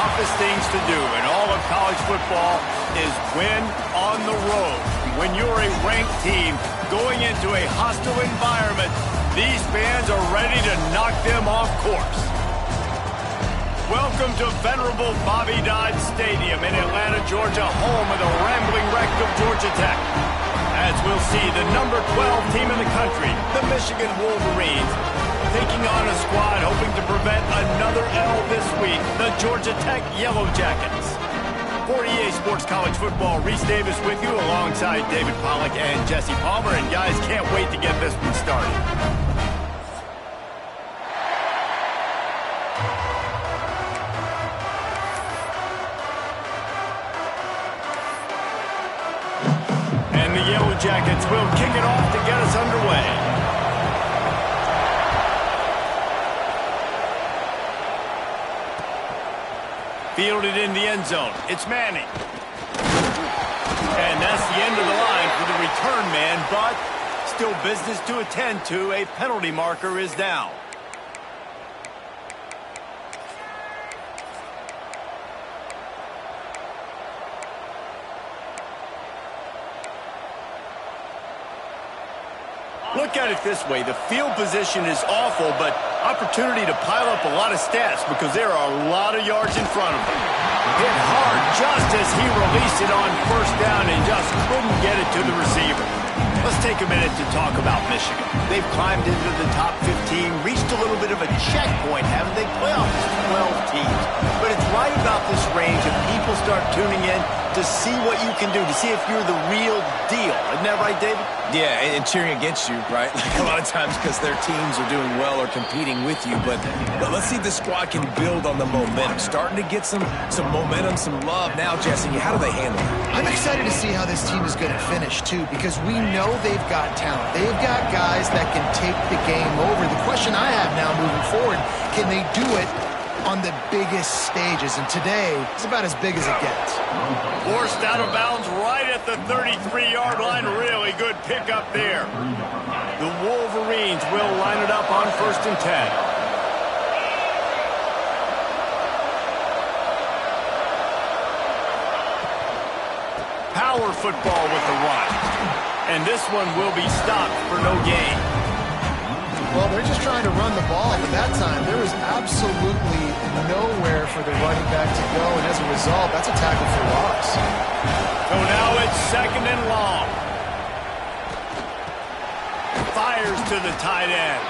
toughest things to do in all of college football is win on the road. When you're a ranked team going into a hostile environment, these fans are ready to knock them off course. Welcome to venerable Bobby Dodd Stadium in Atlanta, Georgia, home of the rambling wreck of Georgia Tech. As we'll see, the number 12 team in the country, the Michigan Wolverines, taking on a squad hoping to prevent another L this week, the Georgia Tech Yellow Jackets. For EA Sports College Football, Reese Davis with you alongside David Pollack and Jesse Palmer. And guys, can't wait to get this one started. And the Yellow Jackets will kick it off to get us underway. Fielded in the end zone. It's Manning. And that's the end of the line for the return man, but still business to attend to. A penalty marker is down. Look at it this way. The field position is awful, but opportunity to pile up a lot of stats because there are a lot of yards in front of him. Hit hard just as he released it on first down and just couldn't get it to the receiver. Let's take a minute to talk about Michigan. They've climbed into the top 15, reached a little bit of a checkpoint, haven't they? Playoffs 12 teams. But it's right about this range if people start tuning in to see what you can do, to see if you're the real deal. Isn't that right, David? Yeah, and cheering against you, right? Like a lot of times because their teams are doing well or competing with you. But let's see if this squad can build on the momentum. Starting to get some momentum, some love. Now, Jesse, how do they handle it? I'm excited to see how this team is going to finish, too, because we know they've got talent. They've got guys that can take the game over. The question I have now moving forward, can they do it on the biggest stages? And today, it's about as big as it gets. Forced out of bounds right at the 33-yard line. Really good pickup there. The Wolverines will line it up on 1st and 10. Power football with the run. And this one will be stopped for no gain. Well, they're just trying to run the ball, but that time there was absolutely nowhere for the running back to go, and as a result, that's a tackle for loss. So now it's 2nd and long. Fires to the tight end.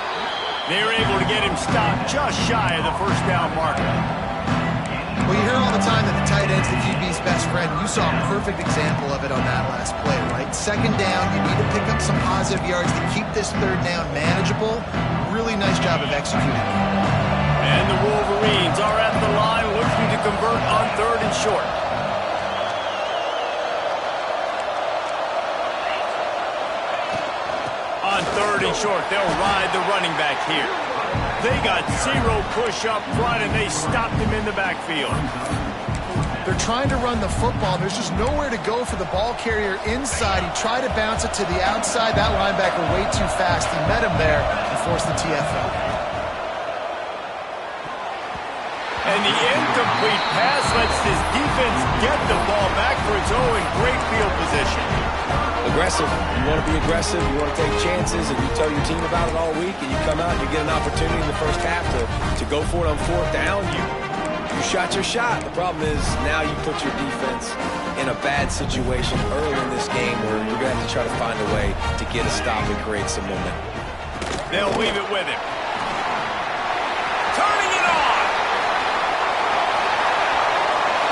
They're able to get him stopped just shy of the first down marker. Well, you hear all the time that the tight end's the QB's best friend. You saw a perfect example of it on that last play, right? 2nd down, you need to pick up some positive yards to keep this 3rd down manageable. Really nice job of executing. And the Wolverines are at the line looking to convert on 3rd and short. On 3rd and short, they'll ride the running back here. They got 0 push up front, and they stopped him in the backfield. They're trying to run the football. There's just nowhere to go for the ball carrier inside. He tried to bounce it to the outside. That linebacker way too fast. He met him there and forced the TFL. And the incomplete pass lets this defense get the ball back for its own great field position. Aggressive. You want to be aggressive. You want to take chances, and you tell your team about it all week, and you come out and you get an opportunity in the first half to go for it on 4th down. You shot your shot. The problem is now you put your defense in a bad situation early in this game where you're going to have to try to find a way to get a stop and create some momentum. They'll leave it with him. Turning it on.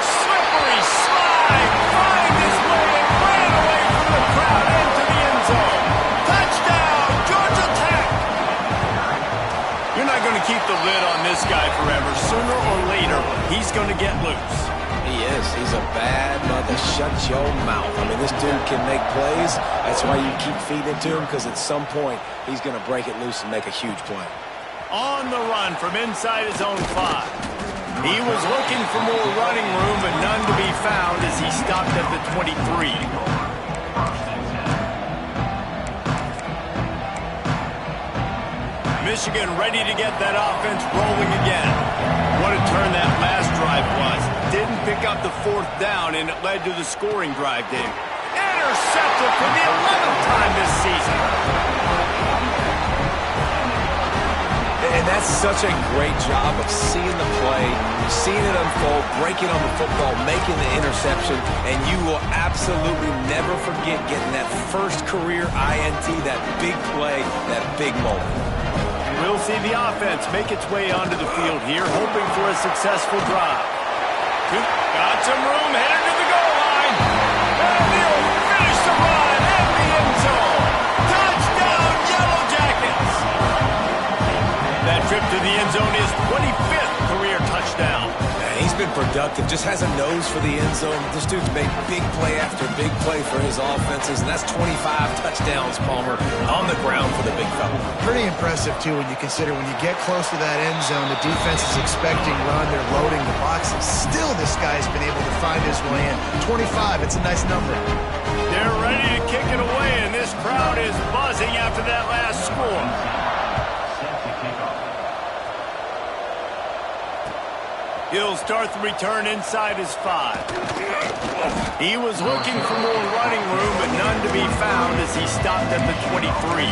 Slippery slide. Find his way and ran away from the crowd into the end zone. Touchdown, Georgia Tech. You're not going to keep the lid on this guy forever. Sooner or later, he's going to get loose. He is. He's a bad mother. Shut your mouth. I mean, this dude can make plays. That's why you keep feeding it to him, because at some point, he's going to break it loose and make a huge play. On the run from inside his own 5. He was looking for more running room, but none to be found as he stopped at the 23. Michigan ready to get that offense rolling again. What a turn that last drive was. Didn't pick up the fourth down, and it led to the scoring drive, Dave. Intercepted for the 11th time this season. And that's such a great job of seeing the play, seeing it unfold, breaking on the football, making the interception, and you will absolutely never forget getting that first career INT, that big play, that big moment. We'll see the offense make its way onto the field here, hoping for a successful drive. Got some room, headed to the goal line. And he'll finish the run in the end zone. Touchdown, Yellow Jackets! That trip to the end zone is 25th career touchdown. Man, he's been productive, just has a nose for the end zone. This dude's made big play after big play for his offenses, and that's 25 touchdowns, Palmer, on the ground for the big fella. Pretty impressive, too, when you consider when you get close to that end zone, the defense is expecting run, they're loading the boxes. Still, this guy's been able to find his way in. 25, it's a nice number. They're ready to kick it away, and this crowd is buzzing after that last score. He'll start the return inside his 5. He was looking for more running room, but none to be found as he stopped at the 23.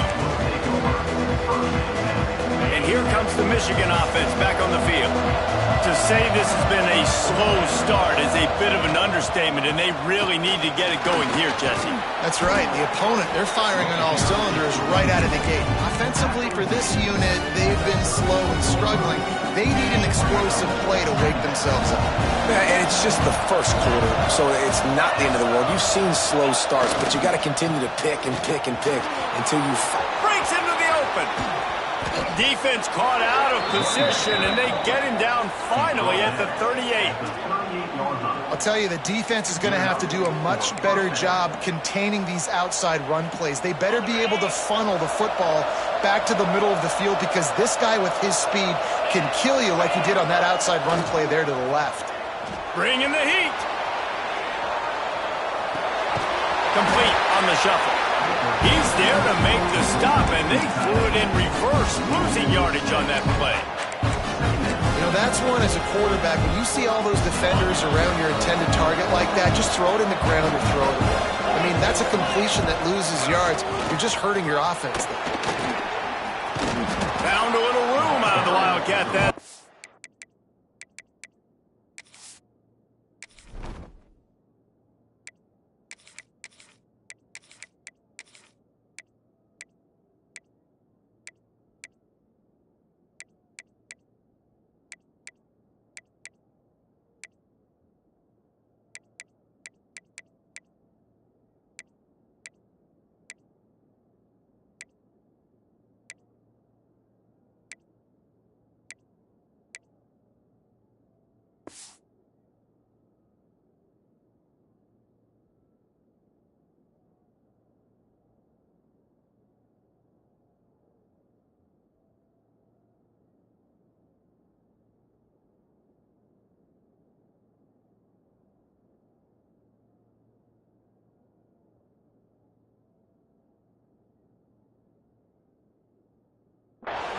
And here comes the Michigan offense back on the field. To say this has been a slow start is a bit of an understatement, and they really need to get it going here, Jesse. That's right. The opponent, they're firing on all cylinders right out of the gate. Offensively, for this unit, they've been slow and struggling. They need an explosive play to wake themselves up. Yeah, and it's just the first quarter, so it's not the end of the world. You've seen slow starts, but you got to continue to pick and pick and pick until you breaks into the open. Defense caught out of position, and they get him down finally at the 38. I'll tell you, the defense is going to have to do a much better job containing these outside run plays. They better be able to funnel the football back to the middle of the field, because this guy with his speed can kill you like he did on that outside run play there to the left. Bring in the heat. Complete on the shuffle. He's there to make the stop, and they threw it in reverse, losing yardage on that play. You know, that's one as a quarterback. When you see all those defenders around your intended target like that, just throw it in the ground or throw it away. I mean, that's a completion that loses yards. You're just hurting your offense there. Found a little room out of the Wildcat that.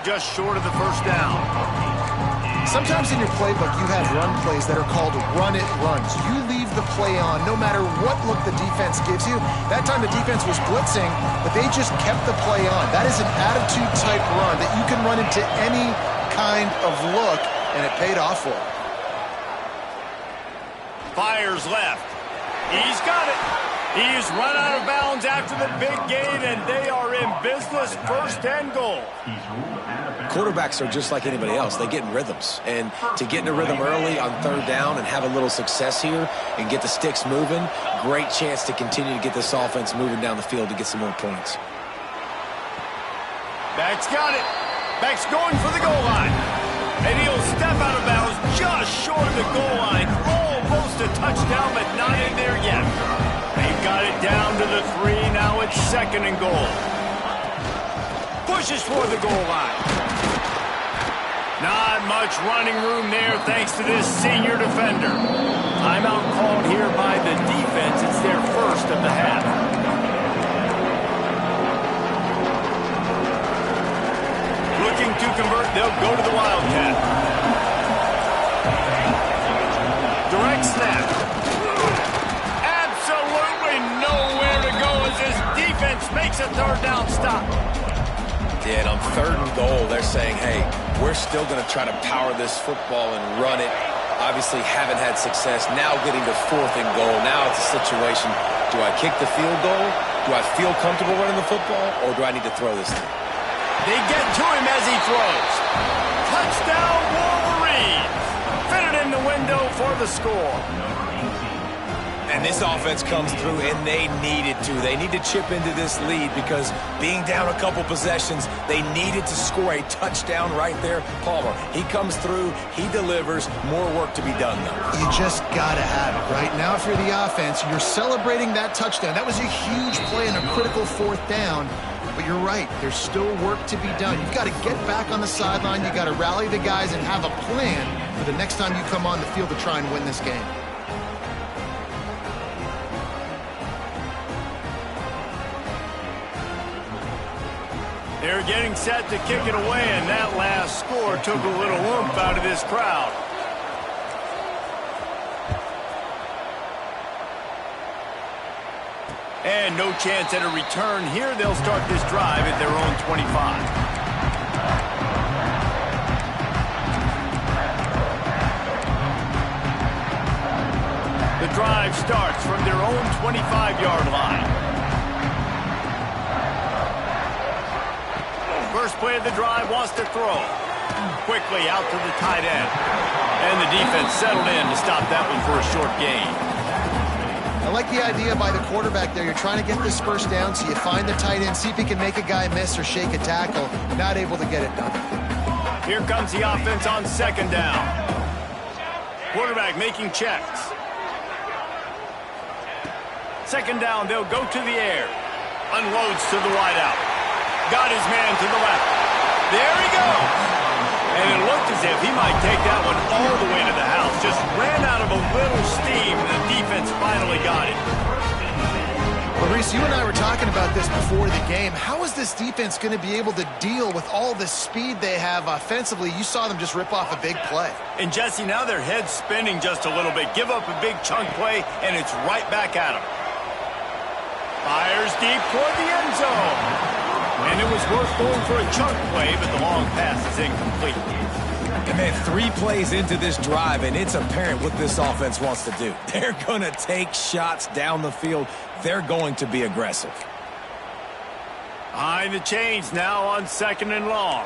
Just short of the first down. Sometimes in your playbook, you have run plays that are called run-it runs. You leave the play on no matter what look the defense gives you. That time the defense was blitzing, but they just kept the play on. That is an attitude-type run that you can run into any kind of look, and it paid off for him. Fires left. He's got it. He's run out of bounds after the big gain, and they are in business, 1st and goal. Quarterbacks are just like anybody else. They get in rhythms. And to get in a rhythm early on 3rd down and have a little success here and get the sticks moving, great chance to continue to get this offense moving down the field to get some more points. Back's got it. Back's going for the goal line. And he'll step out of bounds just short of the goal line. Almost a touchdown, but not in there yet. They've got it down to the 3. Now it's 2nd and goal. Pushes for the goal line. Not much running room there thanks to this senior defender. Timeout called here by the defense. It's their first of the half. Looking convert, they'll go to the Wildcat. Direct snap. Absolutely nowhere to go as this defense makes a third down stop. Yeah, and on 3rd and goal, they're saying, hey, we're still going to try to power this football and run it. Obviously haven't had success. Now getting to 4th and goal. Now it's a situation, do I kick the field goal? Do I feel comfortable running the football? Or do I need to throw this thing? They get to him as he throws. Touchdown, Wolverines. Fitted in the window for the score. And this offense comes through, and they needed to. They need to chip into this lead because being down a couple possessions, they needed to score a touchdown right there. Palmer, he comes through, he delivers. More work to be done, though. You just got to have it. Right now, if you're the offense, you're celebrating that touchdown. That was a huge play and a critical 4th down. But you're right, there's still work to be done. You've got to get back on the sideline. You've got to rally the guys and have a plan for the next time you come on the field to try and win this game. They're getting set to kick it away, and that last score took a little oomph out of this crowd. And no chance at a return here. They'll start this drive at their own 25. The drive starts from their own 25-yard line. First play of the drive, wants to throw. Quickly out to the tight end. And the defense settled in to stop that one for a short gain. I like the idea by the quarterback there. You're trying to get this first down, so you find the tight end, see if he can make a guy miss or shake a tackle. Not able to get it done. Here comes the offense on 2nd down. Quarterback making checks. 2nd down, they'll go to the air. Unloads to the wideout. Got his man to the left. There he goes. And it looked as if he might take that one all the way to the house. Just ran out of a little steam. The defense finally got it. Well, Reese, you and I were talking about this before the game. How is this defense going to be able to deal with all the speed they have offensively? You saw them just rip off a big play. And, Jesse, now their head's spinning just a little bit. Give up a big chunk play, and it's right back at them. Fires deep toward the end zone. And it was worth going for a chunk play, but the long pass is incomplete. And man, 3 plays into this drive, and it's apparent what this offense wants to do. They're going to take shots down the field. They're going to be aggressive. Behind the chains now on 2nd and long.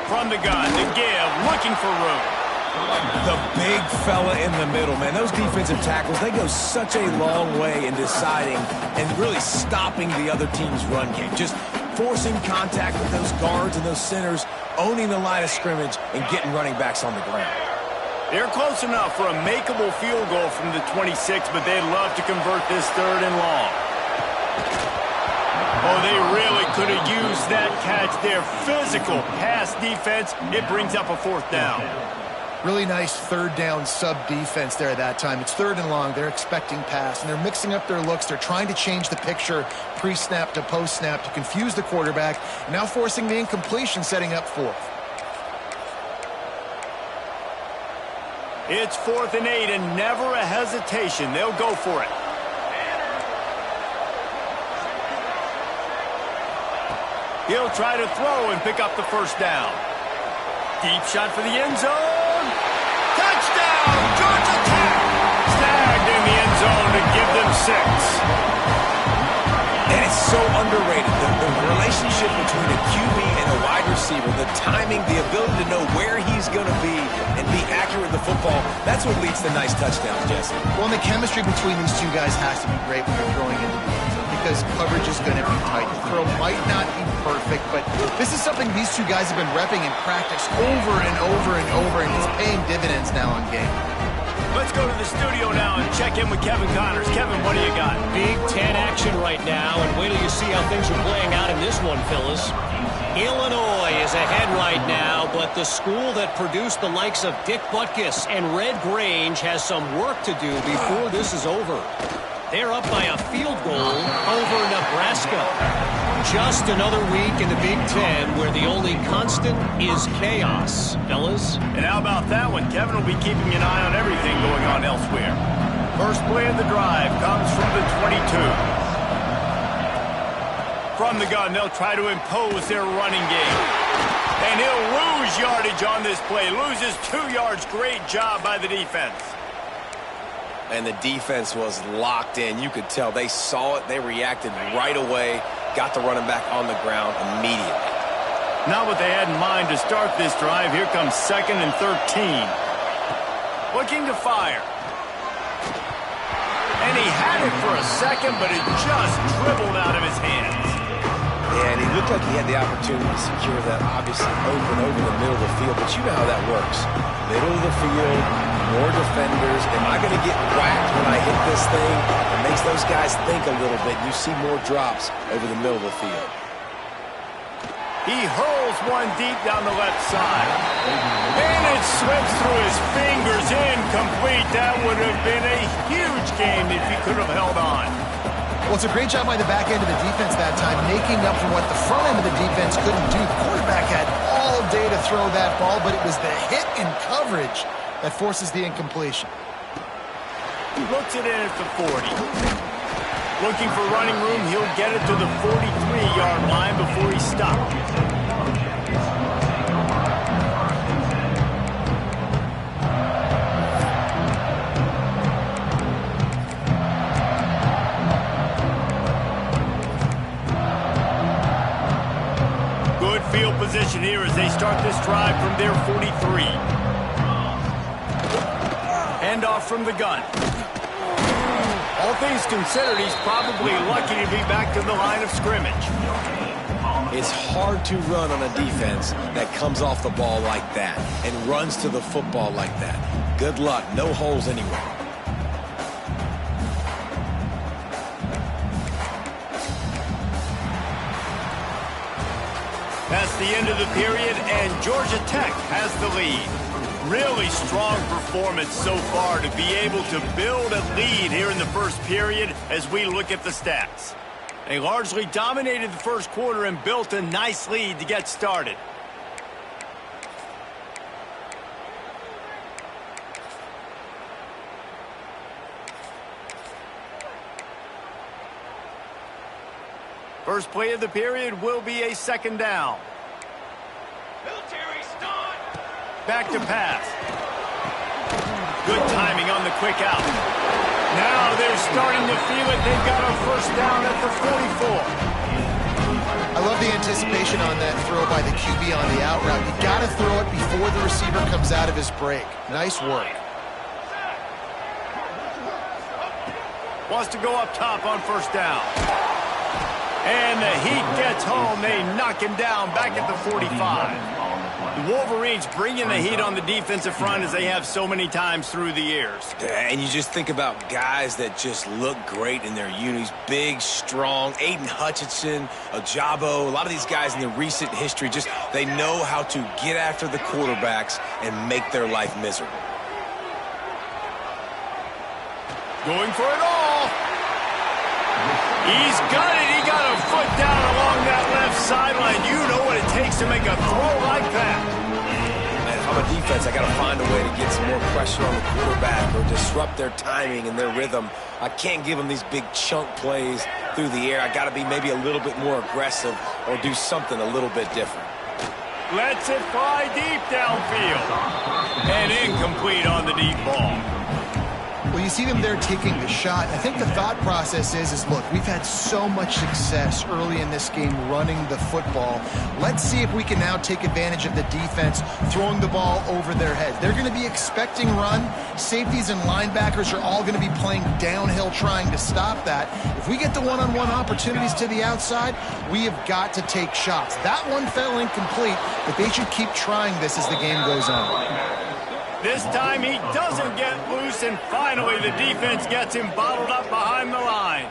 From the gun, the give, looking for room. The big fella in the middle, man. Those defensive tackles, they go such a long way in deciding and really stopping the other team's run game. Just forcing contact with those guards and those centers, owning the line of scrimmage, and getting running backs on the ground. They're close enough for a makeable field goal from the 26, but they'd love to convert this 3rd and long. Oh, they really could have used that catch there. Physical pass defense. It brings up a 4th down. Really nice 3rd down sub-defense there that time. It's 3rd and long. They're expecting pass, and they're mixing up their looks. They're trying to change the picture pre-snap to post-snap to confuse the quarterback, now forcing the incompletion, setting up 4th. It's 4th and 8, and never a hesitation. They'll go for it. He'll try to throw and pick up the 1st down. Deep shot for the end zone. Touchdown, Georgia Tech! Snagged in the end zone to give them 6. And it's so underrated. The relationship between a QB and a wide receiver, the timing, the ability to know where he's going to be and be accurate with the football, that's what leads to nice touchdowns, Jesse. Well, and the chemistry between these two guys has to be great when they're throwing into the end zone because coverage is going to be tight. The throw might not be perfect, but this is something these two guys have been repping in practice over and over and over, and it's paying dividends now on game. Let's go to the studio now and check in with Kevin Connors. Kevin, what do you got? Big Ten action right now, and wait till you see how things are playing out in this one, Phyllis. Illinois is ahead right now, but the school that produced the likes of Dick Butkus and Red Grange has some work to do before this is over. They're up by a field goal over Nebraska. Just another week in the Big Ten where the only constant is chaos, fellas. And how about that one? Kevin will be keeping an eye on everything going on elsewhere. First play of the drive comes from the 22. From the gun, they'll try to impose their running game. And he'll lose yardage on this play. Loses 2 yards. Great job by the defense. And the defense was locked in. You could tell they saw it. They reacted right away. Got the running back on the ground immediately. Not what they had in mind to start this drive. Here comes 2nd and 13. Looking to fire. And he had it for a second, but it just dribbled out of his hands. And he looked like he had the opportunity to secure that, obviously open over the middle of the field. But you know how that works. Middle of the field, more defenders. Am I going to get whacked when I hit this thing? It makes those guys think a little bit. You see more drops over the middle of the field. He hurls one deep down the left side. And it slips through his fingers, incomplete. That would have been a huge game if he could have held on. Well, it's a great job by the back end of the defense that time, making up for what the front end of the defense couldn't do. The quarterback had all day to throw that ball, but it was the hit and coverage that forces the incompletion. He looks it in at the 40. Looking for running room, he'll get it to the 43-yard line before he stops. Good field position here as they start this drive from their 43. Handoff from the gun. All things considered, he's probably lucky to be back to the line of scrimmage. It's hard to run on a defense that comes off the ball like that and runs to the football like that. Good luck. No holes anywhere. That's the end of the period, and Georgia Tech has the lead. Really strong performance so far to be able to build a lead here in the first period as we look at the stats. They largely dominated the first quarter and built a nice lead to get started. First play of the period will be a 2nd down. Back to pass. Good timing on the quick out. Now they're starting to feel it. They've got a first down at the 44. I love the anticipation on that throw by the QB on the out route. You got to throw it before the receiver comes out of his break. Nice work. Wants to go up top on first down. And the heat gets home. They knock him down back at the 45. The Wolverines bringing the heat on the defensive front as they have so many times through the years. And you just think about guys that just look great in their unis. Big, strong. Aiden Hutchinson, Ajabo. A lot of these guys in the recent history, just they know how to get after the quarterbacks and make their life miserable. Going for it all. He's got it. He got a foot down along that left sideline. You know what it takes to make a throw like that. And if I'm a defense, I got to find a way to get some more pressure on the quarterback or disrupt their timing and their rhythm. I can't give them these big chunk plays through the air. I got to be maybe a little bit more aggressive or do something a little bit different. Lets it fly deep downfield. And incomplete on the deep ball. Well, you see them there taking the shot. I think the thought process is, look, we've had so much success early in this game running the football. Let's see if we can now take advantage of the defense throwing the ball over their heads. They're going to be expecting run. Safeties and linebackers are all going to be playing downhill trying to stop that. If we get the one-on-one opportunities to the outside, we have got to take shots. That one fell incomplete, but they should keep trying this as the game goes on. This time he doesn't get loose, and finally the defense gets him bottled up behind the line.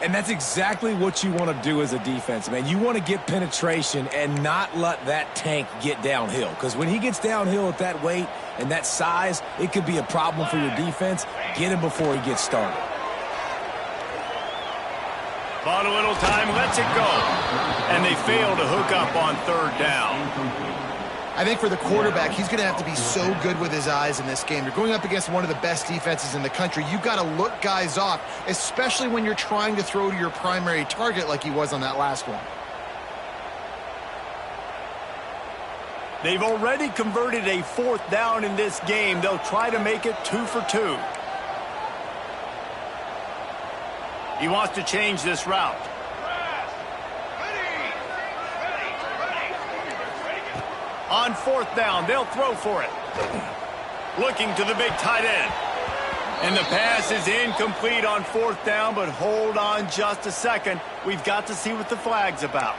And that's exactly what you want to do as a defense, man. You want to get penetration and not let that tank get downhill. Because when he gets downhill at that weight and that size, it could be a problem for your defense. Get him before he gets started. Bought a little time, lets it go. And they fail to hook up on third down. I think for the quarterback, he's going to have to be so good with his eyes in this game. You're going up against one of the best defenses in the country. You've got to look guys off, especially when you're trying to throw to your primary target like he was on that last one. They've already converted a fourth down in this game. They'll try to make it 2 for 2. He wants to change this route. On fourth down, they'll throw for it. Looking to the big tight end. And the pass is incomplete on fourth down, but hold on just a second. We've got to see what the flag's about.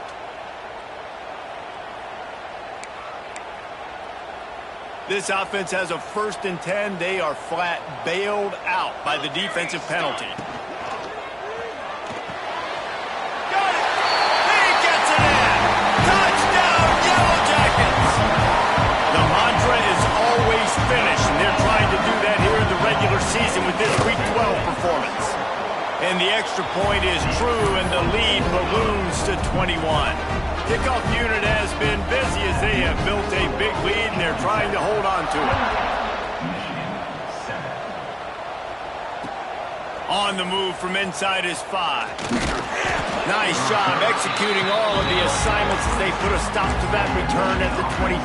This offense has a 1st and 10. They are flat bailed out by the defensive penalty. Got it! He gets it in! Touchdown, Yellow Jackets! The mantra is always finish, and they're trying to do that here in the regular season with this Week 12 performance. And the extra point is true, and the lead balloons to 21. Kickoff unit has been busy as they have built a big lead, and they're trying to hold on to it. On the move from inside his 5. Nice job executing all of the assignments as they put a stop to that return at the 22.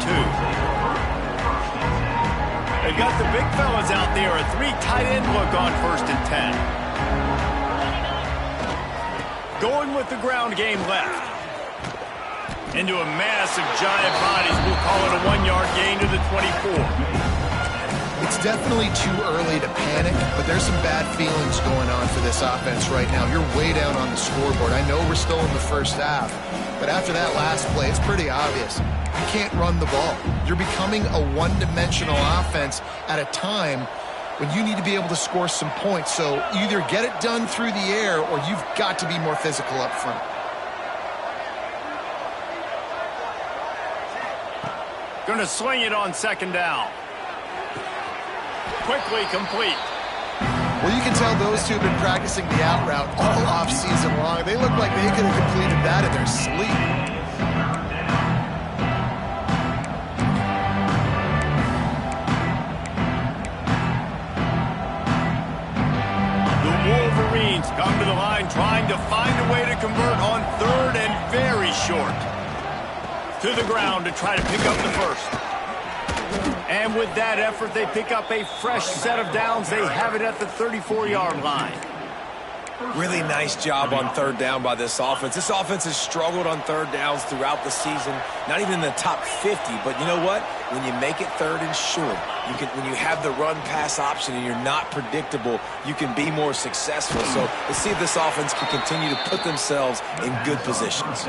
They've got the big fellas out there, a 3 tight end look on 1st and 10. Going with the ground game left. Into a mass of giant bodies. We'll call it a 1-yard gain to the 24. It's definitely too early to panic, but there's some bad feelings going on for this offense right now. You're way down on the scoreboard. I know we're still in the first half, but after that last play, it's pretty obvious. You can't run the ball. You're becoming a one-dimensional offense at a time when you need to be able to score some points. So either get it done through the air or you've got to be more physical up front. Going to sling it on 2nd down. Quickly complete. Well, you can tell those two have been practicing the out route all off season long. They look like they could have completed that in their sleep. The Wolverines come to the line trying to find a way to convert on 3rd and very short. To the ground to try to pick up the 1st. And with that effort, they pick up a fresh set of downs. They have it at the 34-yard line. Really nice job on 3rd down by this offense. This offense has struggled on 3rd downs throughout the season. Not even in the top 50, but you know what? When you make it 3rd and short, when you have the run-pass option and you're not predictable, you can be more successful. So let's see if this offense can continue to put themselves in good positions.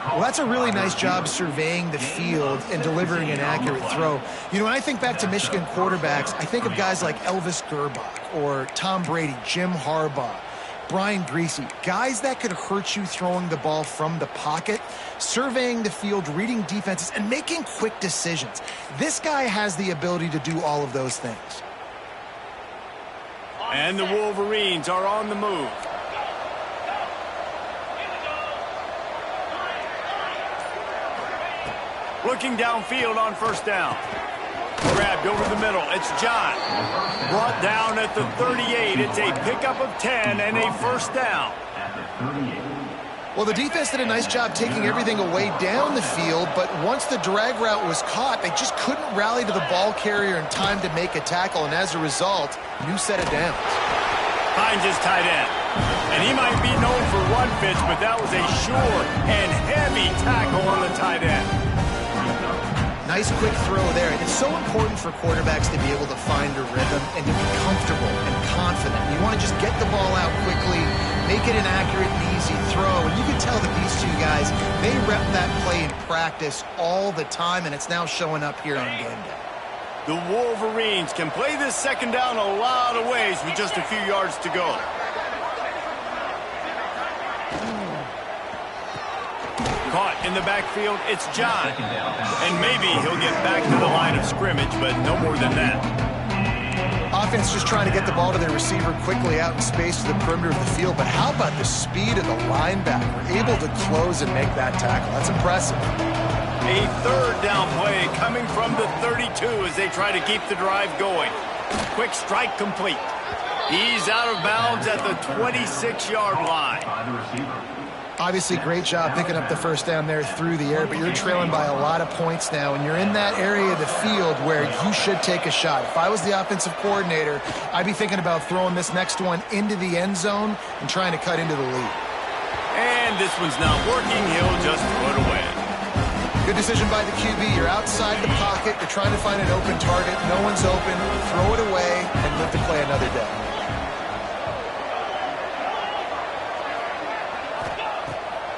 Well, that's a really nice job surveying the field and delivering an accurate throw. You know, when I think back to Michigan quarterbacks, I think of guys like Elvis Gerbach or Tom Brady, Jim Harbaugh, Brian Griese, guys that could hurt you throwing the ball from the pocket, surveying the field, reading defenses, and making quick decisions. This guy has the ability to do all of those things. And the Wolverines are on the move. Looking downfield on 1st down. Grabbed over the middle. It's John. Brought down at the 38. It's a pickup of 10 and a 1st down. Well, the defense did a nice job taking everything away down the field, but once the drag route was caught, they just couldn't rally to the ball carrier in time to make a tackle, and as a result, new set of downs. Finds his tight end. And he might be known for run fits, but that was a sure and heavy tackle on the tight end. Nice quick throw there. It's so important for quarterbacks to be able to find a rhythm and to be comfortable and confident. You want to just get the ball out quickly, make it an accurate and easy throw. And you can tell that these two guys, they rep that play in practice all the time, and it's now showing up here on game day. The Wolverines can play this 2nd down a lot of ways with just a few yards to go. Caught in the backfield, it's John. And maybe he'll get back to the line of scrimmage, but no more than that. offense just trying to get the ball to their receiver quickly out in space to the perimeter of the field. But how about the speed of the linebacker? Able to close and make that tackle. That's impressive. A third down play coming from the 32 as they try to keep the drive going. Quick strike complete. He's out of bounds at the 26-yard line. Obviously, great job picking up the first down there through the air, but you're trailing by a lot of points now, and you're in that area of the field where you should take a shot. If I was the offensive coordinator, I'd be thinking about throwing this next one into the end zone and trying to cut into the lead. And this one's not working. He'll just throw it away. Good decision by the QB. You're outside the pocket. You're trying to find an open target. No one's open. Throw it away and live to play another day.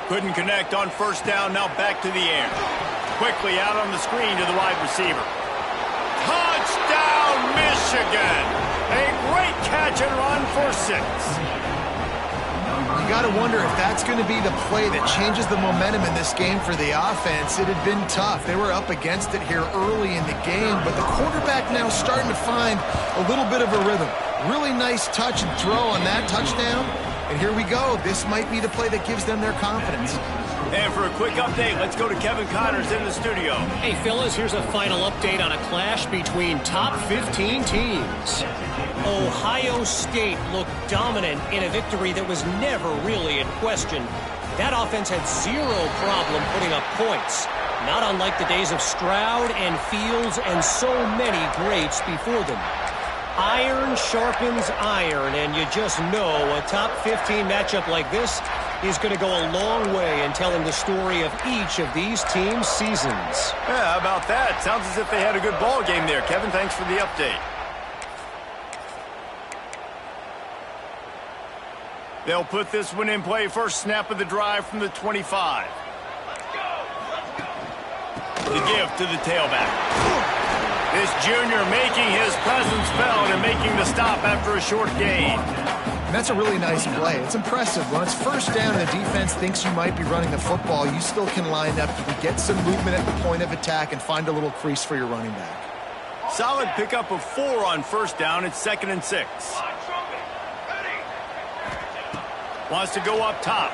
Couldn't connect on first down. Now back to the air. Quickly out on the screen to the wide receiver. Touchdown, Michigan! A great catch and run for 6. You got to wonder if that's going to be the play that changes the momentum in this game for the offense. It had been tough. They were up against it here early in the game, but the quarterback now starting to find a little bit of a rhythm. Really nice touch and throw on that touchdown. And here we go. This might be the play that gives them their confidence. And for a quick update, let's go to Kevin Connors in the studio. Hey, fellas, here's a final update on a clash between top 15 teams. Ohio State looked dominant in a victory that was never really in question. That offense had zero problem putting up points, not unlike the days of Stroud and Fields and so many greats before them. Iron sharpens iron, and you just know a top 15 matchup like this is going to go a long way in telling the story of each of these teams' seasons. Yeah, how about that? Sounds as if they had a good ball game there. Kevin, thanks for the update. They'll put this one in play. First snap of the drive from the 25. The give to the tailback. This junior making his presence felt and making the stop after a short gain. And that's a really nice play. It's impressive. When it's first down and the defense thinks you might be running the football, you still can line up. You can get some movement at the point of attack and find a little crease for your running back. Solid pickup of 4 on first down. It's 2nd and 6. Wants to go up top.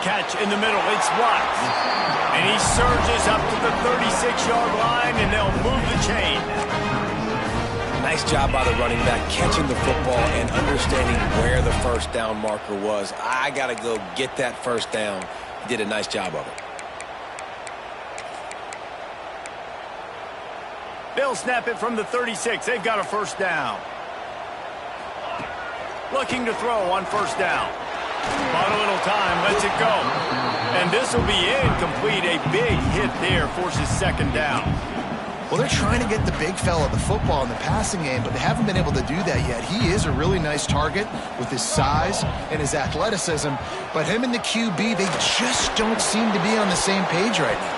Catch in the middle. It's Watts. And he surges up to the 36-yard line, and they'll move the chain. Nice job by the running back catching the football and understanding where the first down marker was. I got to go get that first down. He did a nice job of it. They'll snap it from the 36. They've got a first down. Looking to throw on first down. Bought a little time, lets it go. And this will be incomplete. A big hit there forces 2nd down. Well, they're trying to get the big fella the football in the passing game, but they haven't been able to do that yet. He is a really nice target with his size and his athleticism, but him and the QB, they just don't seem to be on the same page right now.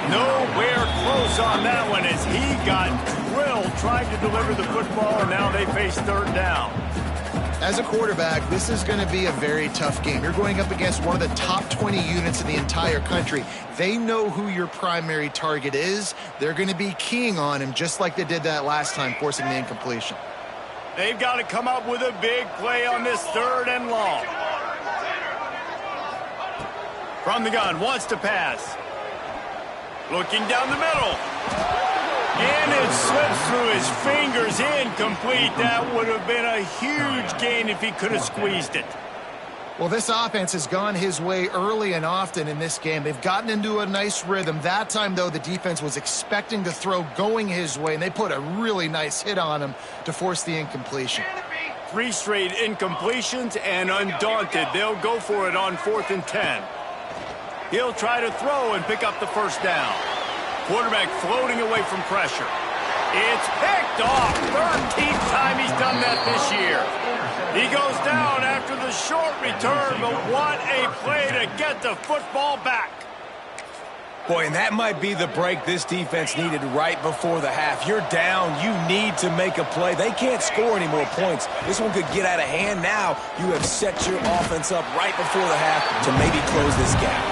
Nowhere close on that one as he got drilled trying to deliver the football, and now they face 3rd down. As a quarterback, this is going to be a very tough game. You're going up against one of the top 20 units in the entire country. They know who your primary target is. They're going to be keying on him just like they did that last time, forcing the incompletion. They've got to come up with a big play on this 3rd and long. From the gun, wants to pass. Looking down the middle. And it slips through his fingers, incomplete. That would have been a huge gain if he could have squeezed it. Well, this offense has gone his way early and often in this game. They've gotten into a nice rhythm. That time, though, the defense was expecting to throw going his way, and they put a really nice hit on him to force the incompletion. 3 straight incompletions, and undaunted, they'll go for it on 4th and 10. He'll try to throw and pick up the first down. Quarterback floating away from pressure. It's picked off. 13th time he's done that this year. He goes down after the short return, but what a play to get the football back. Boy, and that might be the break this defense needed right before the half. You're down. You need to make a play. They can't score any more points. This one could get out of hand now. You have set your offense up right before the half to maybe close this gap.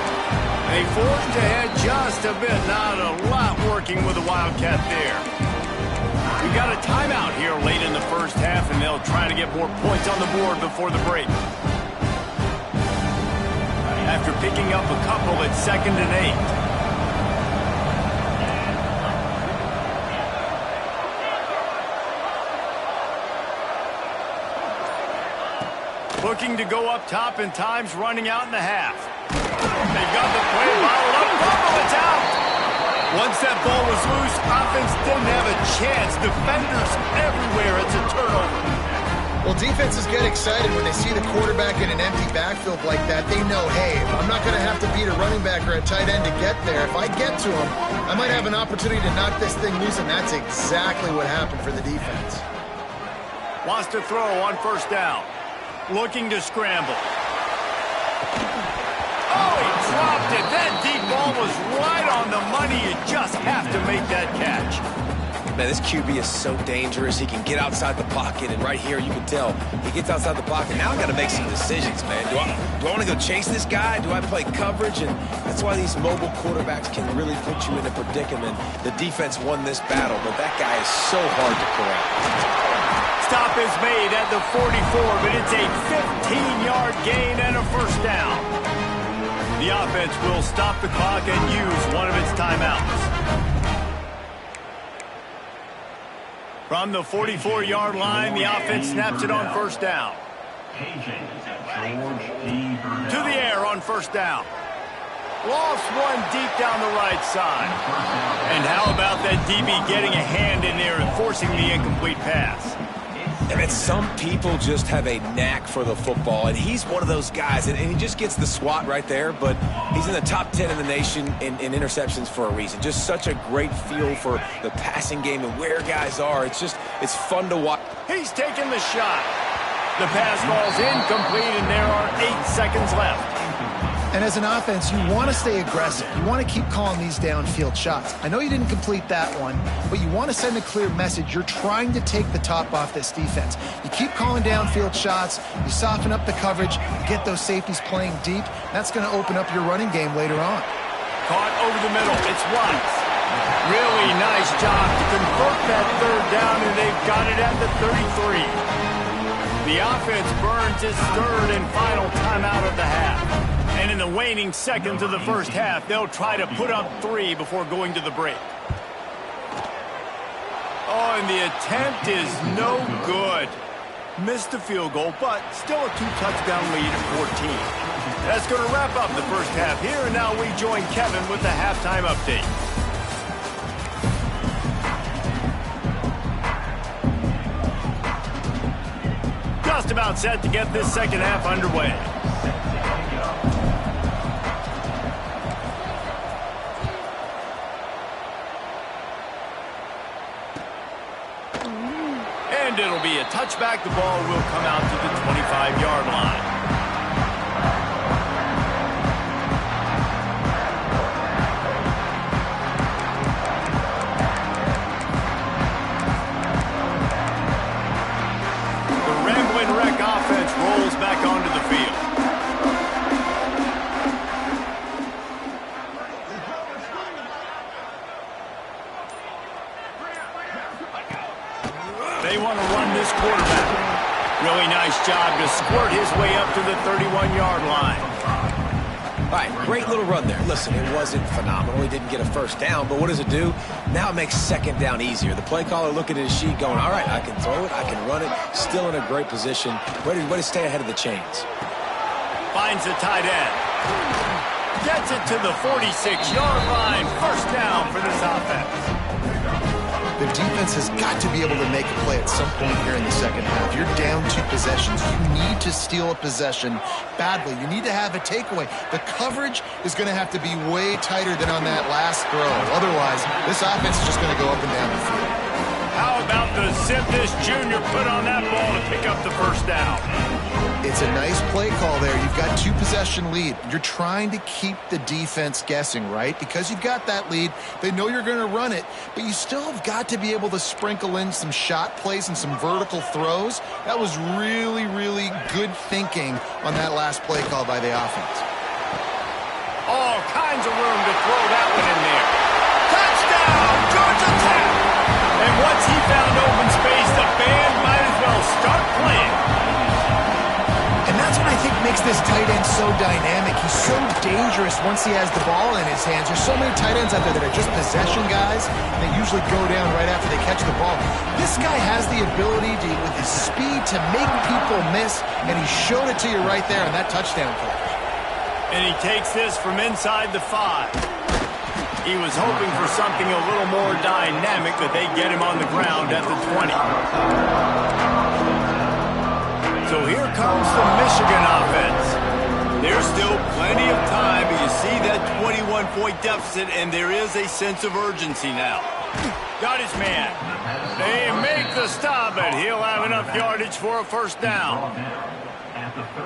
They forced ahead just a bit. Not a lot working with the Wildcat there. We got a timeout here late in the first half, and they'll try to get more points on the board before the break. After picking up a couple at 2nd and 8. Looking to go up top, and time's running out in the half. They've got the play bottled up. Bubble, it's out! Once that ball was loose, offense didn't have a chance. Defenders everywhere. It's a turnover. Well, defenses get excited when they see the quarterback in an empty backfield like that. They know, hey, I'm not going to have to beat a running back or a tight end to get there. If I get to him, I might have an opportunity to knock this thing loose, and that's exactly what happened for the defense. Wants to throw on 1st down. Looking to scramble. Oh, he dropped it. That deep ball was right on the money. You just have to make that catch. Man, this QB is so dangerous. He can get outside the pocket, and right here you can tell he gets outside the pocket. Now I've got to make some decisions, man. Do I want to go chase this guy? Do I play coverage? And that's why these mobile quarterbacks can really put you in a predicament. The defense won this battle, but that guy is so hard to corral. Stop is made at the 44, but it's a 15-yard gain and a 1st down. The offense will stop the clock and use one of its timeouts. From the 44-yard line, the offense snaps it on 1st down. To the air on 1st down. Lost one deep down the right side. And how about that DB getting a hand in there and forcing the incomplete pass? I mean, some people just have a knack for the football, and he's one of those guys, and he just gets the swat right there, but he's in the top 10 in the nation in interceptions for a reason. Just such a great feel for the passing game and where guys are. It's fun to watch. He's taking the shot. The pass ball's incomplete, and there are 8 seconds left. And as an offense, you want to stay aggressive. You want to keep calling these downfield shots. I know you didn't complete that one, but you want to send a clear message. You're trying to take the top off this defense. You keep calling downfield shots. You soften up the coverage. You get those safeties playing deep. That's going to open up your running game later on. Caught over the middle. It's Watts. Really nice job to convert that 3rd down, and they've got it at the 33. The offense burns its 3rd and final timeout of the half. And in the waning seconds of the first half, they'll try to put up 3 before going to the break. Oh, and the attempt is no good. Missed the field goal, but still a 2-touchdown lead at 14. That's going to wrap up the first half here, and now we join Kevin with the halftime update. Just about set to get this second half underway. And it'll be a touchback. The ball will come out to the 25-yard line. The Ramblin' Wreck offense rolls back onto the field. They want to run this quarterback. Really nice job to squirt his way up to the 31-yard line. All right, great little run there. Listen, it wasn't phenomenal. He didn't get a 1st down, but what does it do? Now it makes 2nd down easier. The play caller looking at his sheet going, all right, I can throw it, I can run it. Still in a great position. Way to stay ahead of the chains. Finds the tight end. Gets it to the 46-yard line. 1st down for this offense. The defense has got to be able to make a play at some point here in the second half. You're down 2 possessions. You need to steal a possession badly. You need to have a takeaway. The coverage is going to have to be way tighter than on that last throw. Otherwise, this offense is just going to go up and down the field. How about the zip this junior put on that ball to pick up the 1st down? It's a nice play call there. You've got 2-possession lead. You're trying to keep the defense guessing, right? Because you've got that lead. They know you're going to run it, but you still have got to be able to sprinkle in some shot plays and some vertical throws. That was really, really good thinking on that last play call by the offense. All kinds of room to throw that one in there. Touchdown, Georgia Tech! And once he found open space, the band might as well start playing. And that's what I think makes this tight end so dynamic. He's so dangerous once he has the ball in his hands. There's so many tight ends out there that are just possession guys, and they usually go down right after they catch the ball. This guy has the ability to, with his speed, to make people miss, and he showed it to you right there on that touchdown catch. And he takes this from inside the 5. He was hoping for something a little more dynamic, but they get him on the ground at the 20. So here comes the Michigan offense. There's still plenty of time, but you see that 21-point deficit, and there is a sense of urgency now. Got his man. They make the stop, but he'll have enough yardage for a first down.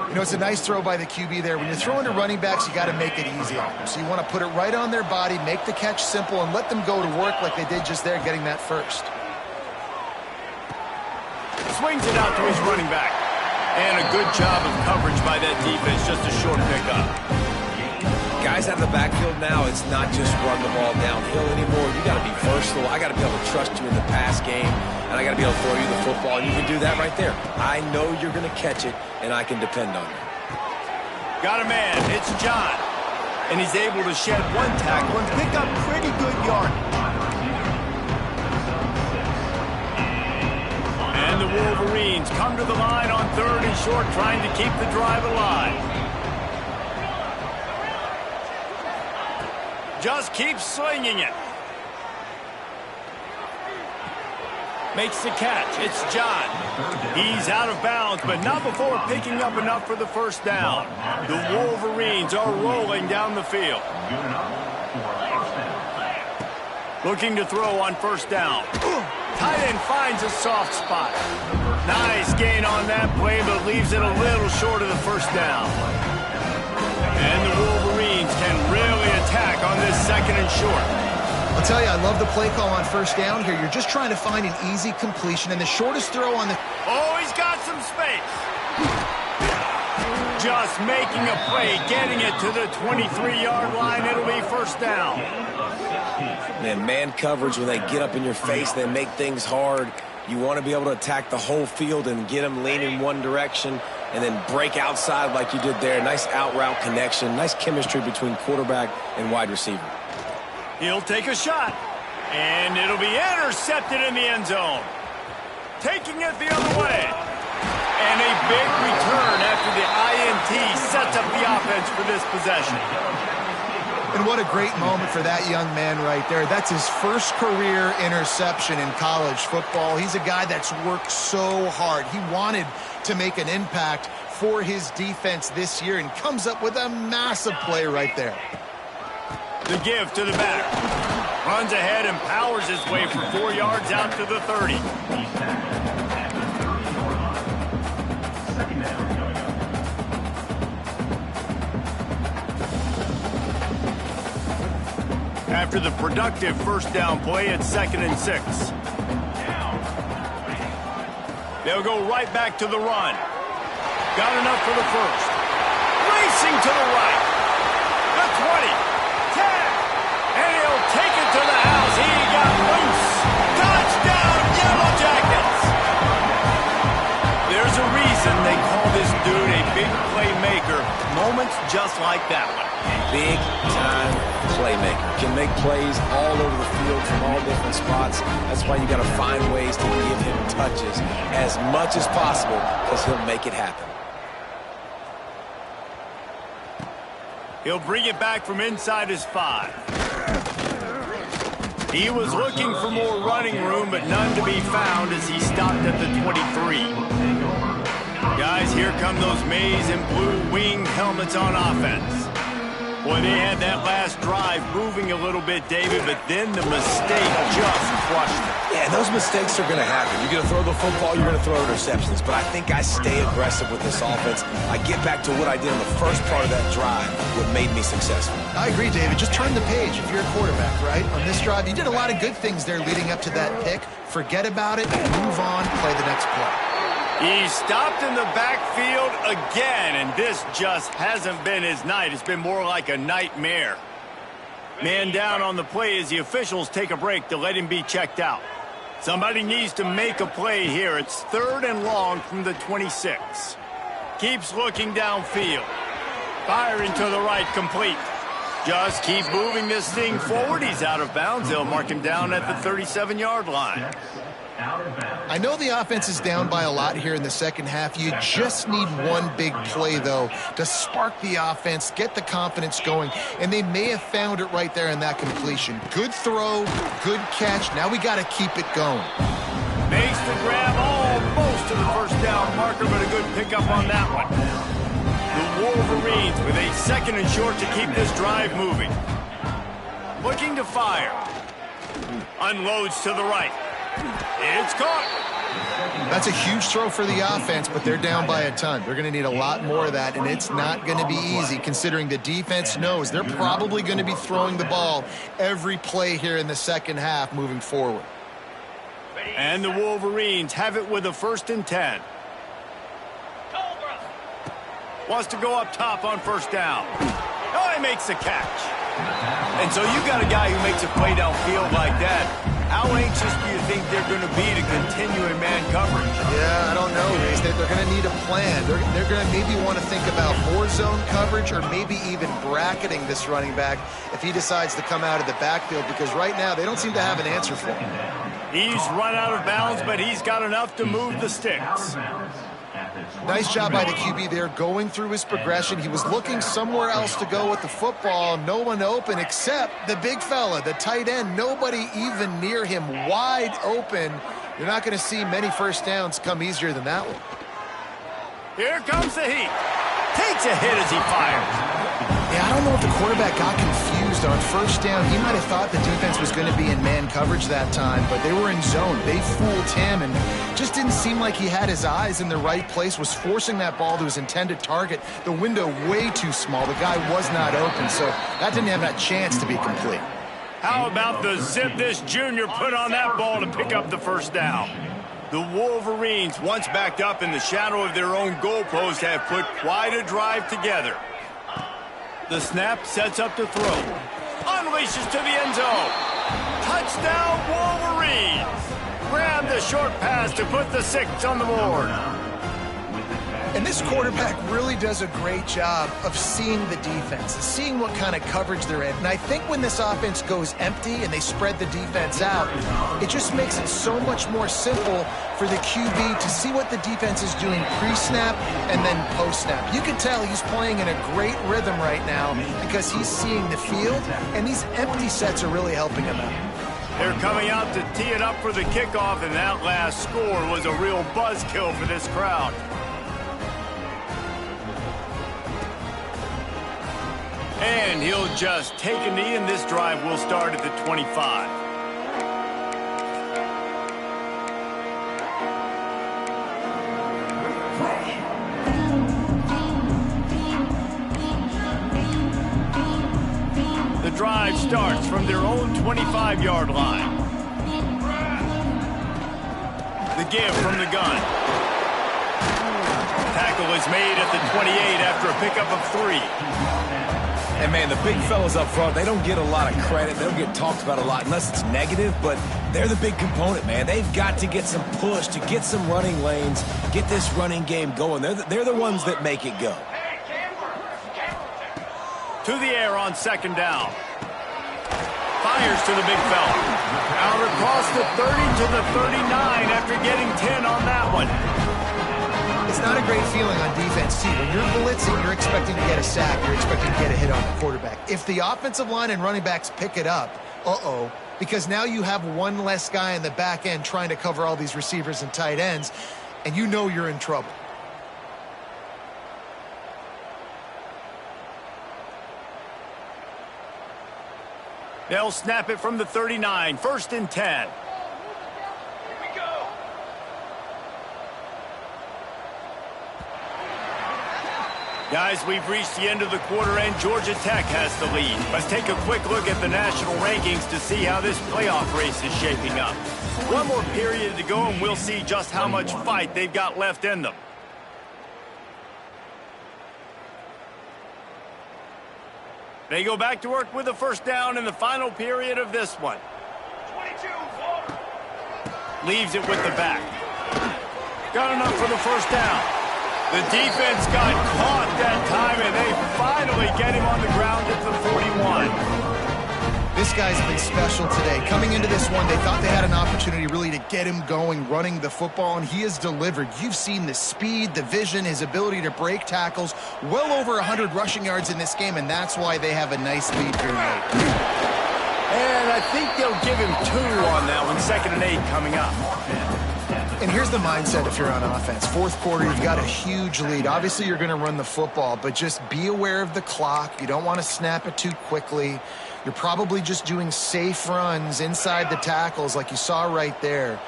You know, it's a nice throw by the QB there. When you're throwing to running backs, you got to make it easy on them. So you want to put it right on their body, make the catch simple, and let them go to work like they did just there, getting that first. Swings it out to his running back. And a good job of coverage by that defense, just a short pickup. Guys out of the backfield now, it's not just run the ball downhill anymore. You got to be versatile. I got to be able to trust you in the pass game, and I got to be able to throw you the football, and you can do that right there. I know you're going to catch it, and I can depend on you. Got a man. It's John. And he's able to shed one tackle and pick up pretty good yardage. And the Wolverines come to the line on 3rd and short, trying to keep the drive alive. Just keeps swinging it. Makes the catch. It's John. He's out of bounds, but not before picking up enough for the first down. The Wolverines are rolling down the field. Looking to throw on first down. Tight end finds a soft spot. Nice gain on that play, but leaves it a little short of the first down. And the Wolverines can really attack on this 2nd and short. I'll tell you, I love the play call on first down here. You're just trying to find an easy completion, and the shortest throw on the... Oh, he's got some space. Just making a play, getting it to the 23-yard line. It'll be first down. Man coverage, when they get up in your face, they make things hard. You want to be able to attack the whole field and get them leaning one direction and then break outside like you did there. Nice out route connection, nice chemistry between quarterback and wide receiver. He'll take a shot, and it'll be intercepted in the end zone. Taking it the other way. And a big return after the INT sets up the offense for this possession. And what a great moment for that young man right there. That's his first career interception in college football. He's a guy that's worked so hard. He wanted to make an impact for his defense this year and comes up with a massive play right there. The give to the back. Runs ahead and powers his way for 4 yards out to the 30. After the productive first down play, it's 2nd and 6. They'll go right back to the run. Got enough for the first. Racing to the right. The 20. 10. And he'll take it to the house. He got loose. Touchdown, Yellow Jackets. There's a reason they call this dude a big playmaker. Moments just like that one. Big-time playmaker. Can make plays all over the field from all different spots. That's why you got to find ways to give him touches as much as possible, because he'll make it happen. He'll bring it back from inside his 5. He was looking for more running room, but none to be found as he stopped at the 23. Guys, here come those maize and blue winged helmets on offense. Boy, they had that last drive moving a little bit, David, but then the mistake just crushed them. Yeah, those mistakes are going to happen. You're going to throw the football, you're going to throw interceptions. But I think I stay aggressive with this offense. I get back to what I did in the first part of that drive, what made me successful. I agree, David. Just turn the page if you're a quarterback, right? On this drive, you did a lot of good things there leading up to that pick. Forget about it, move on, play the next play. He stopped in the backfield again, and this just hasn't been his night. It's been more like a nightmare. Man down on the play as the officials take a break to let him be checked out. Somebody needs to make a play here. It's 3rd and long from the 26. Keeps looking downfield. Firing to the right, complete. Just keep moving this thing forward. He's out of bounds. They'll mark him down at the 37-yard line. I know the offense is down by a lot here in the second half. You just need one big play, though, to spark the offense, get the confidence going, and they may have found it right there in that completion. Good throw, good catch. Now we got to keep it going. Makes the grab almost to the first down marker, but a good pickup on that one. The Wolverines with a 2nd and short to keep this drive moving. Looking to fire. Unloads to the right. It's caught. That's a huge throw for the offense, but they're down by a ton. They're going to need a lot more of that, and it's not going to be easy considering the defense knows they're probably going to be throwing the ball every play here in the second half moving forward. And the Wolverines have it with a 1st and 10. Wants to go up top on 1st down. Oh, he makes the catch. And so you got a guy who makes a play downfield like that. How anxious do you think they're going to be to continue in man coverage? Yeah, I don't know, Reese. They're going to need a plan. They're going to maybe want to think about more zone coverage or maybe even bracketing this running back if he decides to come out of the backfield, because right now they don't seem to have an answer for him. He's run out of bounds, but he's got enough to move the sticks. Nice job by the QB there, going through his progression. He was looking somewhere else to go with the football. No one open except the big fella, the tight end. Nobody even near him, wide open. You're not going to see many 1st downs come easier than that one. Here comes the heat. Takes a hit as he fires. Yeah, I don't know if the quarterback got confused on 1st down. He might have thought the defense was going to be in man coverage that time, but they were in zone. They fooled him and just didn't seem like he had his eyes in the right place, was forcing that ball to his intended target. The window way too small. The guy was not open, so that didn't have that chance to be complete. How about the zip this junior put on that ball to pick up the 1st down? The Wolverines, once backed up in the shadow of their own goalpost, have put quite a drive together. The snap sets up to throw. Unleashes to the end zone. Touchdown, Wolverines! Grab the short pass to put the 6 on the board. And this quarterback really does a great job of seeing the defense, seeing what kind of coverage they're in. And I think when this offense goes empty and they spread the defense out, it just makes it so much more simple for the QB to see what the defense is doing pre-snap and then post-snap. You can tell he's playing in a great rhythm right now because he's seeing the field, and these empty sets are really helping him out. They're coming out to tee it up for the kickoff, and that last score was a real buzzkill for this crowd. And he'll just take a knee, and this drive will start at the 25. The drive starts from their own 25-yard line. The give from the gun. Tackle is made at the 28 after a pickup of 3. And, man, the big fellas up front, they don't get a lot of credit. They don't get talked about a lot unless it's negative, but they're the big component, man. They've got to get some push, to get some running lanes, get this running game going. They're the ones that make it go. To the air on 2nd down. Fires to the big fella. Out across the 30 to the 39 after getting 10 on that one. It's not a great feeling on defense, too. When you're blitzing, you're expecting to get a sack. You're expecting to get a hit on the quarterback. If the offensive line and running backs pick it up, because now you have one less guy in the back end trying to cover all these receivers and tight ends, and you know you're in trouble. They'll snap it from the 39, 1st and 10. Guys, we've reached the end of the quarter, and Georgia Tech has the lead. Let's take a quick look at the national rankings to see how this playoff race is shaping up. One more period to go, and we'll see just how much fight they've got left in them. They go back to work with a 1st down in the final period of this one. leaves it with the back. Got enough for the first down. The defense got caught that time, and they finally get him on the ground at the 41. This guy's been special today. Coming into this one, they thought they had an opportunity really to get him going, running the football, and he has delivered. You've seen the speed, the vision, his ability to break tackles, well over 100 rushing yards in this game, and that's why they have a nice lead here tonight. And I think they'll give him 2 on that one, 2nd and 8 coming up. And here's the mindset if you're on offense. Fourth quarter, you've got a huge lead. Obviously, you're going to run the football, but just be aware of the clock. You don't want to snap it too quickly. You're probably just doing safe runs inside the tackles like you saw right there.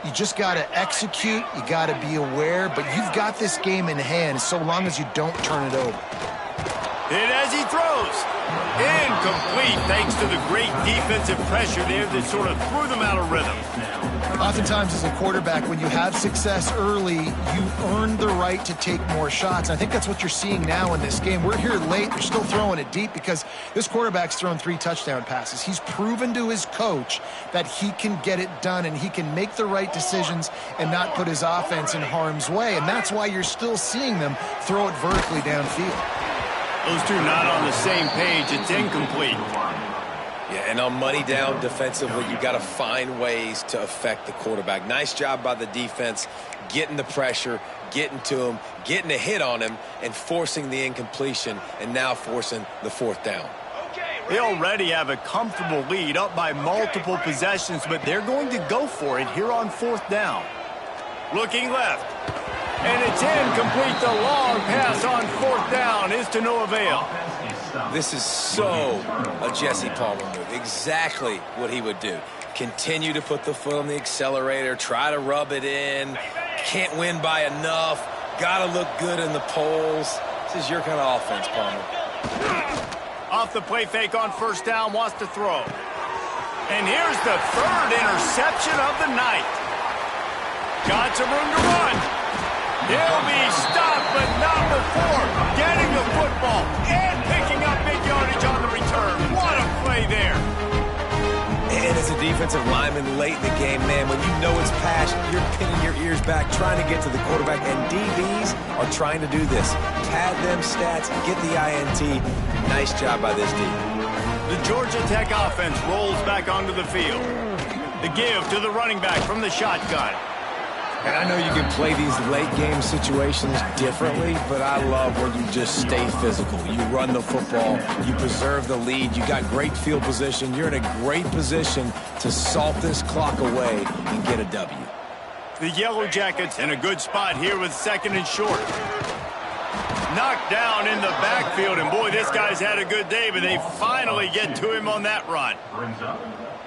You just got to execute. You got to be aware, but you've got this game in hand so long as you don't turn it over. And as he throws, incomplete thanks to the great defensive pressure there that sort of threw them out of rhythm. Oftentimes as a quarterback, when you have success early, you earn the right to take more shots. I think that's what you're seeing now in this game. We're here late. They're still throwing it deep because this quarterback's thrown 3 touchdown passes. He's proven to his coach that he can get it done and he can make the right decisions and not put his offense in harm's way. And that's why you're still seeing them throw it vertically downfield. Those two not on the same page. It's incomplete. Yeah, and on money down defensively, you got to find ways to affect the quarterback. Nice job by the defense, getting the pressure, getting to him, getting a hit on him, and forcing the incompletion, and now forcing the 4th down. They already have a comfortable lead, up by multiple possessions, but they're going to go for it here on 4th down. Looking left. And it's incomplete. The long pass on 4th down is to no avail. This is so a Jesse Palmer move. Exactly what he would do. Continue to put the foot on the accelerator, try to rub it in. Can't win by enough. Got to look good in the polls. This is your kind of offense, Palmer. Off the play fake on 1st down, wants to throw. And here's the 3rd interception of the night. Got some room to run. He'll be stopped, but not before getting the football and picking up big yardage on the return. What a play there. And as a defensive lineman late in the game, man, when you know it's pass, you're pinning your ears back, trying to get to the quarterback, and DBs are trying to do this. Pad them stats, get the INT. Nice job by this D. The Georgia Tech offense rolls back onto the field. The give to the running back from the shotgun. And I know you can play these late-game situations differently, but I love when you just stay physical. You run the football, you preserve the lead, you got great field position, you're in a great position to salt this clock away and get a W. The Yellow Jackets in a good spot here with 2nd and short. Knocked down in the backfield, and boy, this guy's had a good day, but they finally get to him on that run.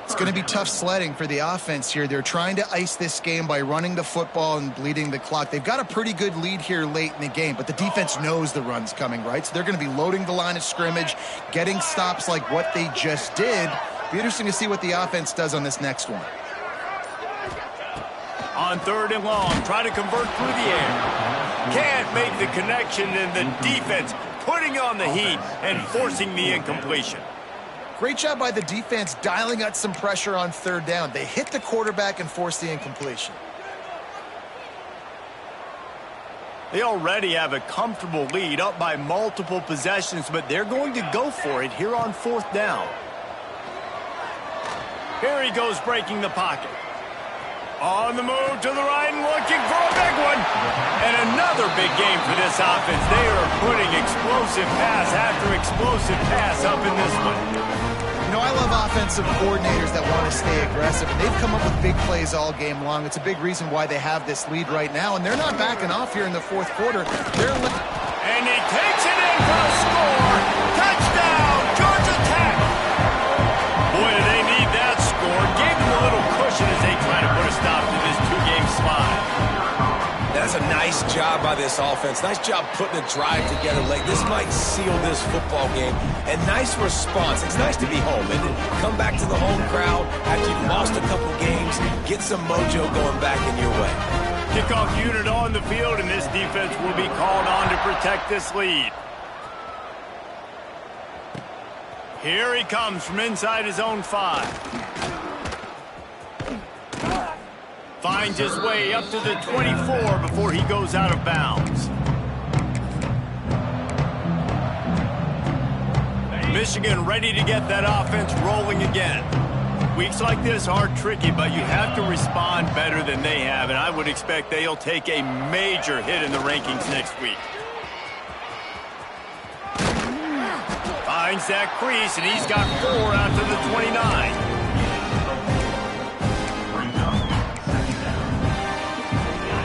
It's going to be tough sledding for the offense here. They're trying to ice this game by running the football and bleeding the clock. They've got a pretty good lead here late in the game, but the defense knows the run's coming, right? So they're going to be loading the line of scrimmage, getting stops like what they just did. Be interesting to see what the offense does on this next one. On 3rd and long, try to convert through the air. Can't make the connection, and the defense putting on the heat and forcing the incompletion. Great job by the defense dialing out some pressure on 3rd down. They hit the quarterback and forced the incompletion. They already have a comfortable lead, up by multiple possessions, but they're going to go for it here on 4th down. Here he goes, breaking the pocket. On the move to the right and looking for a big one. And another big game for this offense. They are putting explosive pass after explosive pass up in this one. You know, I love offensive coordinators that want to stay aggressive, and they've come up with big plays all game long. It's a big reason why they have this lead right now, and they're not backing off here in the 4th quarter. And he takes it in for a score. Touchdown, Georgia Tech. Boy, do they need that score. Gave them a little cushion as they try to put a stop to this 2-game slide. That's a nice job by this offense. Nice job putting a drive together late. This might seal this football game. And nice response. It's nice to be home, isn't it? Come back to the home crowd after you've lost a couple games. Get some mojo going back in your way. Kickoff unit on the field, and this defense will be called on to protect this lead. Here he comes from inside his own 5. 5 Finds his way up to the 24 before he goes out of bounds. Michigan ready to get that offense rolling again. Weeks like this are tricky, but you have to respond better than they have, and I would expect they'll take a major hit in the rankings next week. Finds that crease, and he's got 4 out to the 29.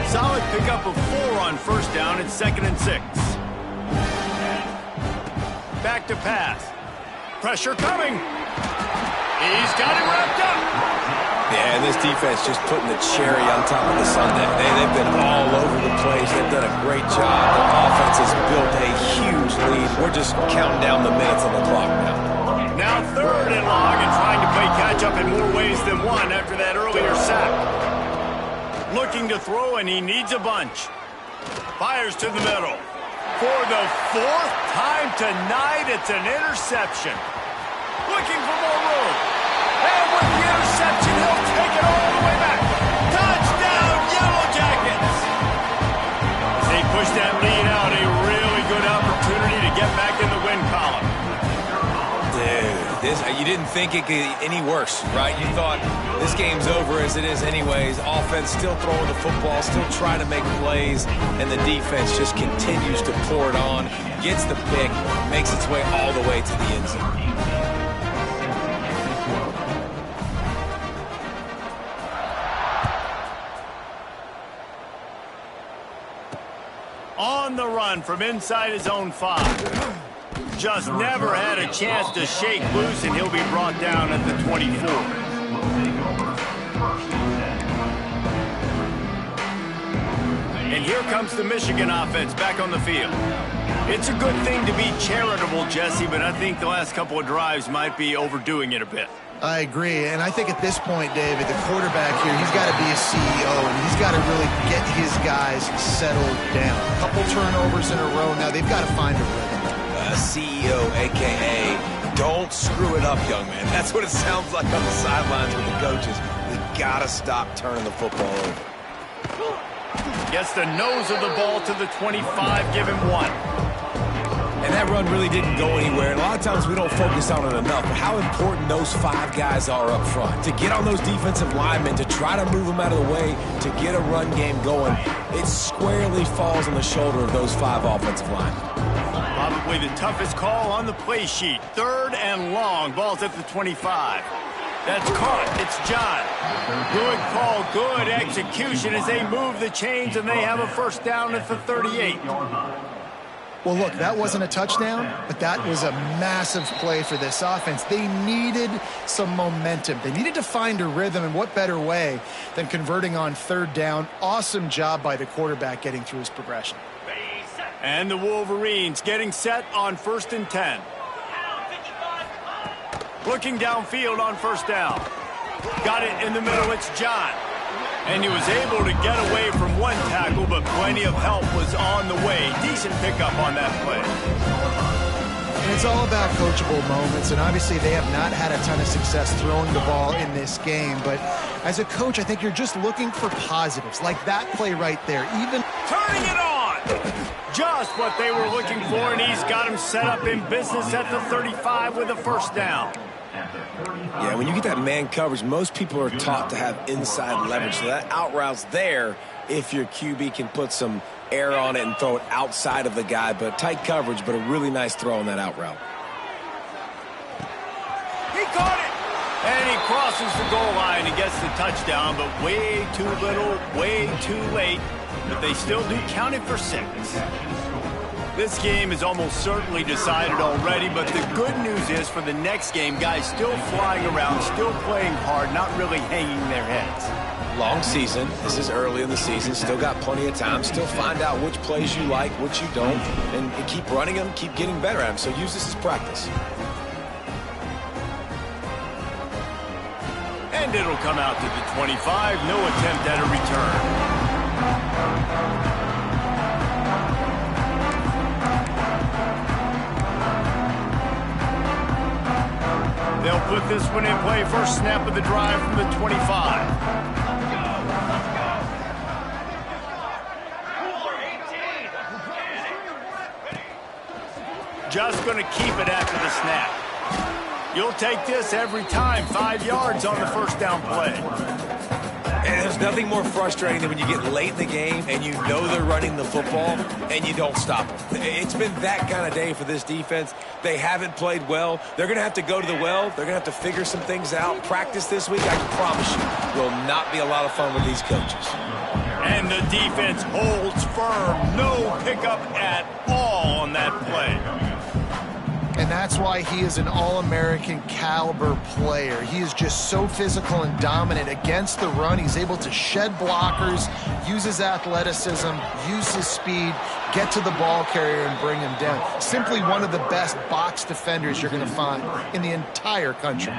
Solid pickup of 4 on first down and 2nd and 6. Back to pass. Pressure coming. He's got it wrapped up. Yeah, and this defense just putting the cherry on top of the sundae. They've been all over the place. They've done a great job. The offense has built a huge lead. We're just counting down the minutes on the clock now. Now 3rd and long and trying to play catch-up in more ways than one after that earlier sack. Looking to throw, and he needs a bunch. Fires to the middle. For the 4th time tonight, it's an interception. Looking for more room. And with the interception, he'll take it all the way back. Touchdown, Yellow Jackets! As they push that lead out, a really good opportunity to get back in the win column. Dude, you didn't think it could get any worse, right? You thought this game's over as it is anyways. Offense still throwing the football, still trying to make plays, and the defense just continues to pour it on, gets the pick, makes its way all the way to the end zone. On the run from inside his own 5. Just never had a chance to shake loose, and he'll be brought down at the 24. And here comes the Michigan offense back on the field. It's a good thing to be charitable, Jesse, but I think the last couple of drives might be overdoing it a bit. I agree, and I think at this point, David, the quarterback here, he's got to be a CEO, and he's got to really get his guys settled down. A couple turnovers in a row. Now they've got to find a rhythm. CEO, a.k.a. don't screw it up, young man. That's what it sounds like on the sidelines with the coaches. We got to stop turning the football over. Gets the nose of the ball to the 25, give him 1. And that run really didn't go anywhere. And a lot of times we don't focus on it enough. But how important those 5 guys are up front. To get on those defensive linemen, to try to move them out of the way, to get a run game going, it squarely falls on the shoulder of those 5 offensive linemen. Probably the toughest call on the play sheet. 3rd and long. Ball's at the 25. That's caught. It's John. Good call, good execution as they move the chains, and they have a first down at the 38. Well, look, that wasn't a touchdown, but that was a massive play for this offense. They needed some momentum. They needed to find a rhythm, and what better way than converting on 3rd down. Awesome job by the quarterback getting through his progression. And the Wolverines getting set on 1st and 10. Looking downfield on 1st down. Got it in the middle, it's John. And he was able to get away from 1 tackle, but plenty of help was on the way. Decent pickup on that play. And it's all about coachable moments, and obviously they have not had a ton of success throwing the ball in this game. But as a coach, I think you're just looking for positives, like that play right there. Even turning it on! Just what they were looking for, and he's got him set up in business at the 35 with a first down. Yeah, when you get that man coverage, most people are taught to have inside leverage. So that out route's there if your QB can put some air on it and throw it outside of the guy. But tight coverage, but a really nice throw on that out route. He caught it! And he crosses the goal line and gets the touchdown, but way too little, way too late. But they still do count it for 6. This game is almost certainly decided already, but the good news is for the next game, guys still flying around, still playing hard, not really hanging their heads. Long season. This is early in the season. Still got plenty of time. Still find out which plays you like, which you don't, and keep running them, keep getting better at them. So use this as practice. And it'll come out to the 25. No attempt at a return. They'll put this one in play. First snap of the drive from the 25. just going to keep it after the snap. You'll take this every time. 5 yards on the first down play. And there's nothing more frustrating than when you get late in the game and you know they're running the football and you don't stop them. It's been that kind of day for this defense. They haven't played well. They're going to have to go to the well. They're going to have to figure some things out. Practice this week, I can promise you, will not be a lot of fun with these coaches. And the defense holds firm. No pickup at all on that play. And that's why he is an All-American caliber player. He is just so physical and dominant against the run. He's able to shed blockers, use his athleticism, use his speed, get to the ball carrier and bring him down. Simply one of the best box defenders you're going to find in the entire country.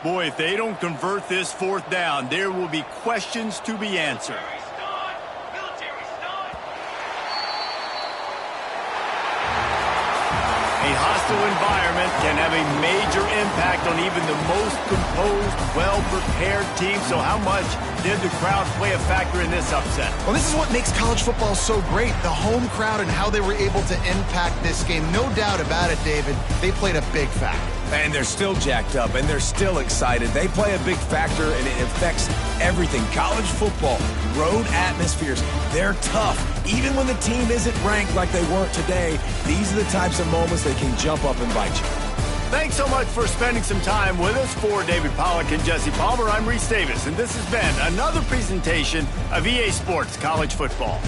Boy, if they don't convert this fourth down, there will be questions to be answered. A hostile environment can have a major impact on even the most composed, well-prepared team. So how much did the crowd play a factor in this upset? Well, this is what makes college football so great, the home crowd and how they were able to impact this game. No doubt about it, David, they played a big factor. And they're still jacked up, and they're still excited. They play a big factor, and it affects everything. College football, road atmospheres, they're tough. Even when the team isn't ranked like they weren't today, these are the types of moments that can jump up and bite you. Thanks so much for spending some time with us. For David Pollack and Jesse Palmer, I'm Reese Davis, and this has been another presentation of EA Sports College Football.